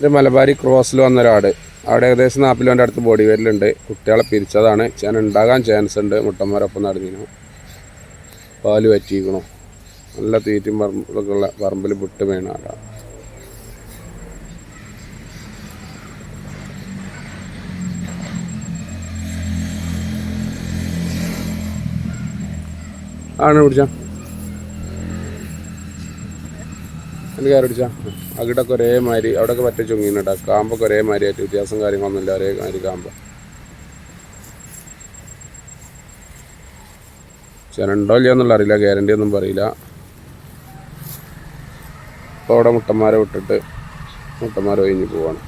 ഒരു മലബാരി ക്രോസിൽ വന്നൊരാട്. അവിടെ ഏകദേശം 40 കിലോൻ്റെ അടുത്ത് ബോഡി വെയിലുണ്ട്. കുട്ടികളെ പിരിച്ചതാണ്. ചേന ഉണ്ടാകാൻ ചാൻസ് ഉണ്ട്. മുട്ടന്മാരൊപ്പം നടന്നിരുന്നു. പാല് വറ്റിക്കണു. നല്ല തീറ്റും പറമ്പൊക്കെ ഉള്ള പറമ്പിൽ വിട്ട് വീണാടാണ്. ആണ് പിടിച്ചാ എനിക്ക് കയറി പിടിച്ചാ. അകിടൊക്കെ ഒരേമാതിരി, അവിടെയൊക്കെ പറ്റ ചുങ്ങിട്ടാ. കാമ്പൊക്കെ ഒരേമാതിരി ആയിട്ട് വ്യത്യാസം കാര്യങ്ങളൊന്നുമില്ല. ഒരേമാതിരി കാമ്പ്. ചേനുണ്ടോ ഇല്ലയോ എന്നുള്ള അറിയില്ല, ഗ്യാരണ്ടി ഒന്നും പറയില്ല. അപ്പോൾ അവിടെ മുട്ടന്മാരെ വിട്ടിട്ട് മുട്ടന്മാർ ഒഴിഞ്ഞ് പോവാണ്.